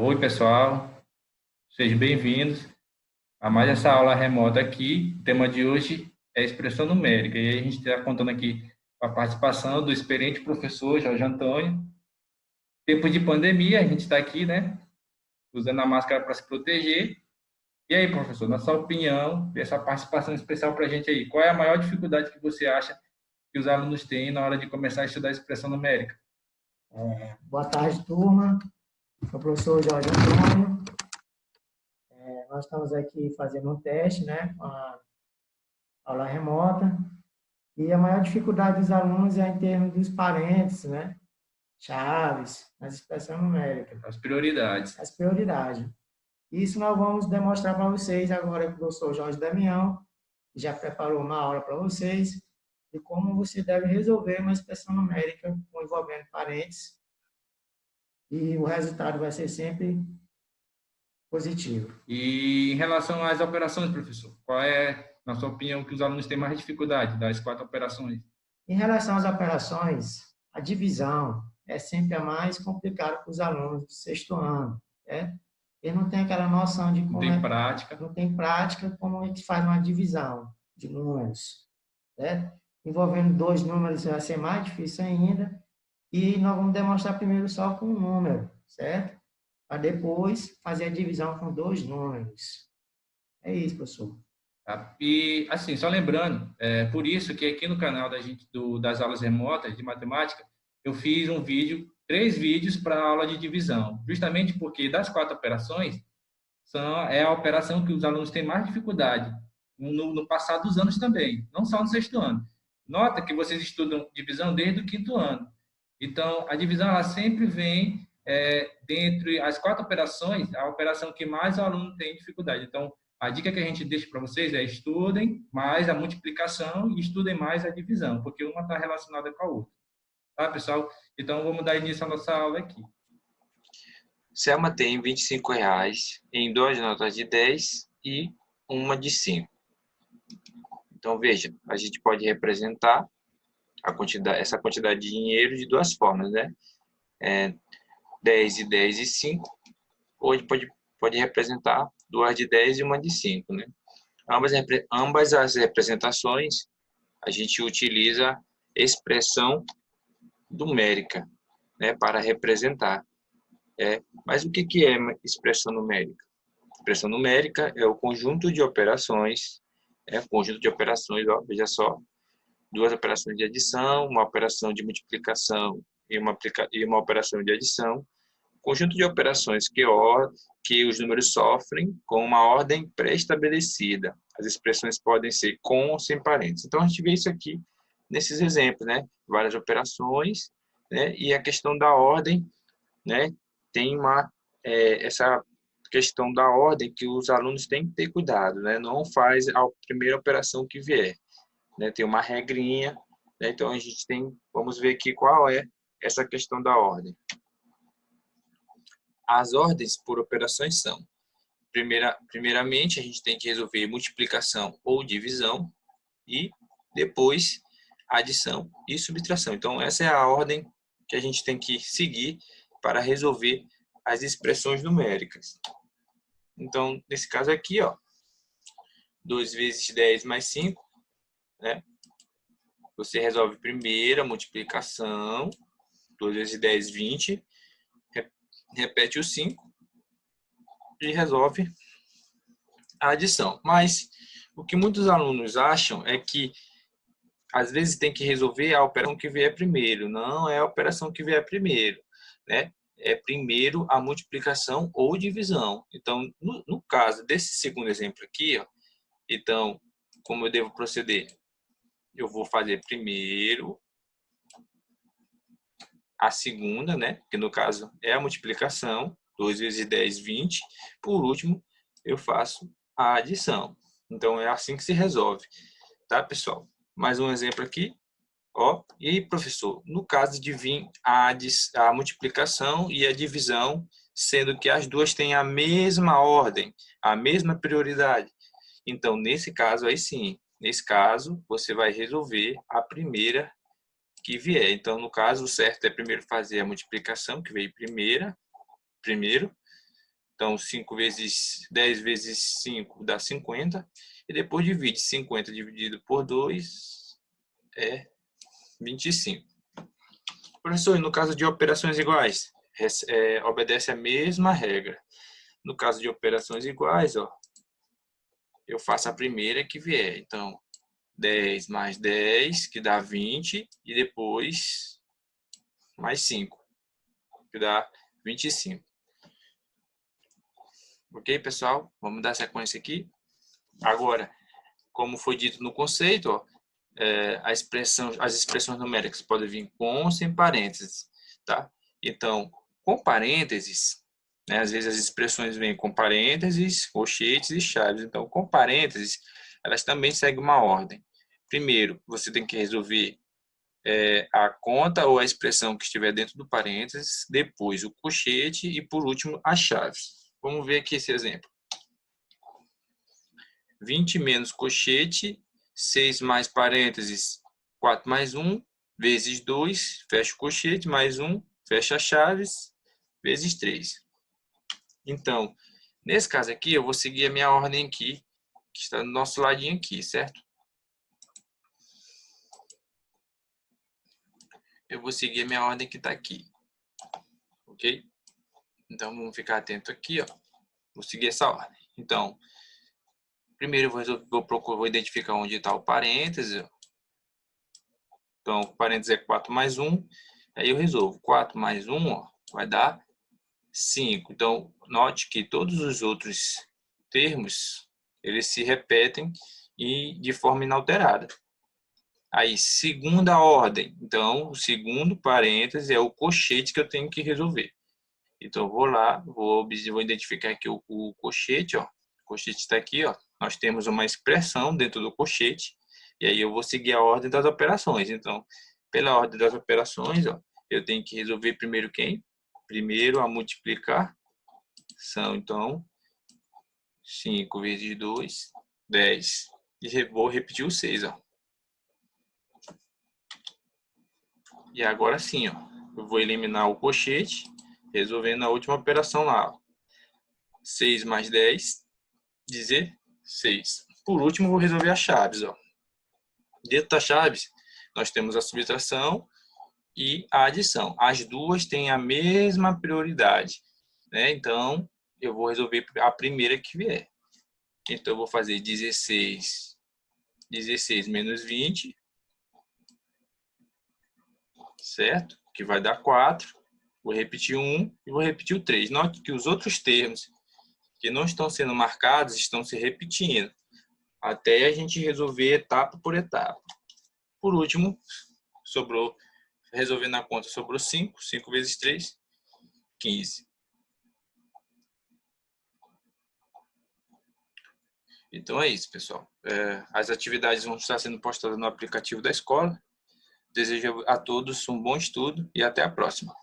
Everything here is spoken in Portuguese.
Oi, pessoal, sejam bem-vindos a mais essa aula remota aqui. O tema de hoje é expressão numérica e aí a gente está contando aqui com a participação do experiente professor Jorge Antônio. Tempo de pandemia, a gente está aqui, né, usando a máscara para se proteger. E aí, professor, na sua opinião, essa participação especial para a gente aí, qual é a maior dificuldade que você acha que os alunos têm na hora de começar a estudar expressão numérica? Boa tarde, turma. Sou o professor Jorge Antônio. Nós estamos aqui fazendo um teste, né, com a aula remota. E a maior dificuldade dos alunos é em termos dos parênteses, né, chaves, nas expressões numéricas. As prioridades. As prioridades. Isso nós vamos demonstrar para vocês agora com o professor Jorge Damião, que já preparou uma aula para vocês, de como você deve resolver uma expressão numérica envolvendo parênteses. E o resultado vai ser sempre positivo. E em relação às operações, professor, qual é, na sua opinião, que os alunos têm mais dificuldade das 4 operações? Em relação às operações, a divisão é sempre a mais complicada para os alunos do sexto ano, né? Ele não tem aquela noção de como não tem prática como é que faz uma divisão de números, né? Envolvendo 2 números vai ser mais difícil ainda, e nós vamos demonstrar primeiro só com um número, certo? Para depois fazer a divisão com 2 números. É isso, professor. Tá? E, assim, só lembrando, por isso que aqui no canal da gente, das aulas remotas de matemática, eu fiz 3 vídeos para a aula de divisão, justamente porque das 4 operações, é a operação que os alunos têm mais dificuldade, no passar dos anos também, não só no sexto ano. Nota que vocês estudam divisão desde o 5º ano. Então, a divisão ela sempre vem dentre as 4 operações, a operação que mais o aluno tem dificuldade. Então, a dica que a gente deixa para vocês é estudem mais a multiplicação e estudem mais a divisão, porque uma está relacionada com a outra. Tá, pessoal? Então, vamos dar início à nossa aula aqui. Selma tem R$ 25 em 2 notas de 10 e uma de 5. Então, veja, a gente pode representar essa quantidade de dinheiro de 2 formas, né? 10 e 5. Ou a gente pode representar 2 de 10 e uma de 5, né? Ambas as representações, a gente utiliza expressão numérica, né, para representar. Mas o que é expressão numérica? Expressão numérica é o conjunto de operações, ó, veja só, 2 operações de adição, uma operação de multiplicação e uma operação de adição, conjunto de operações que os números sofrem com uma ordem pré-estabelecida. As expressões podem ser com ou sem parênteses. Então, a gente vê isso aqui nesses exemplos, né? Várias operações, né? E a questão da ordem, né? Tem essa questão da ordem que os alunos têm que ter cuidado, né? Não faz a primeira operação que vier, né? Tem uma regrinha, né? Então, a gente vamos ver aqui qual é essa questão da ordem. As ordens por operações são, primeiramente, a gente tem que resolver multiplicação ou divisão e depois adição e subtração. Então, essa é a ordem que a gente tem que seguir para resolver as expressões numéricas. Então, nesse caso aqui, ó, 2 vezes 10 mais 5, né? Você resolve primeiro a multiplicação, 2 vezes 10, 20, repete o 5 e resolve a adição. Mas o que muitos alunos acham é que às vezes tem que resolver a operação que vier primeiro. Não é a operação que vier primeiro, né? É primeiro a multiplicação ou divisão. Então, no caso desse segundo exemplo aqui, ó, então, como eu devo proceder? Eu vou fazer primeiro a segunda, né? Que no caso é a multiplicação, 2 vezes 10, 20. Por último, eu faço a adição. Então, é assim que se resolve, tá, pessoal? Mais um exemplo aqui, ó. E aí, professor, no caso de vir a multiplicação e a divisão, sendo que as duas têm a mesma ordem, a mesma prioridade. Então, nesse caso aí sim, nesse caso, você vai resolver a primeira que vier. Então, no caso, o certo é primeiro fazer a multiplicação, que veio primeiro, Então, 10 vezes 5 dá 50. E depois divide 50 dividido por 2 é 25. Professor, no caso de operações iguais, obedece a mesma regra. No caso de operações iguais, ó, eu faço a primeira que vier. Então, 10 mais 10, que dá 20, e depois mais 5, que dá 25. Ok, pessoal? Vamos dar sequência aqui. Agora, como foi dito no conceito, ó, as expressões numéricas podem vir com ou sem parênteses, tá? Então, com parênteses, né, às vezes as expressões vêm com parênteses, colchetes e chaves. Então, com parênteses, elas também seguem uma ordem. Primeiro, você tem que resolver a conta ou a expressão que estiver dentro do parênteses, depois o colchete e, por último, as chaves. Vamos ver aqui esse exemplo. 20 menos colchete, 6 mais parênteses, 4 mais 1, vezes 2, fecha o colchete, mais 1, fecha as chaves, vezes 3. Então, nesse caso aqui, eu vou seguir a minha ordem aqui, que está no nosso ladinho aqui, certo? Eu vou seguir a minha ordem que está aqui. Ok? Então, vamos ficar atento aqui, ó. Vou seguir essa ordem. Então, primeiro eu vou identificar onde está o parêntese. Então, o parênteses é 4 mais 1. Aí eu resolvo. 4 mais 1, ó, vai dar 5. Então, note que todos os outros termos, eles se repetem e de forma inalterada. Aí, segunda ordem. Então, o segundo parêntese é o colchete que eu tenho que resolver. Então, eu vou lá, vou identificar aqui o colchete, ó. O colchete está aqui, ó. Nós temos uma expressão dentro do colchete. E aí, eu vou seguir a ordem das operações. Então, pela ordem das operações, ó, eu tenho que resolver primeiro quem? Primeiro, a multiplicação. Então, 5 vezes 2, 10. E vou repetir o 6, ó. E agora sim, ó, eu vou eliminar o colchete, resolvendo a última operação lá. Ó. 6 mais 10, 16. Por último, vou resolver as chaves. Ó. Dentro das chaves, nós temos a subtração e a adição. As duas têm a mesma prioridade. Né? Então, eu vou resolver a primeira que vier. Então, eu vou fazer 16 menos 20, certo? Que vai dar 4. Vou repetir 1 e vou repetir o 3. Note que os outros termos que não estão sendo marcados estão se repetindo, até a gente resolver etapa por etapa. Por último, resolvendo a conta, sobrou 5. 5 vezes 3, 15. Então é isso, pessoal. As atividades vão estar sendo postadas no aplicativo da escola. Desejo a todos um bom estudo e até a próxima.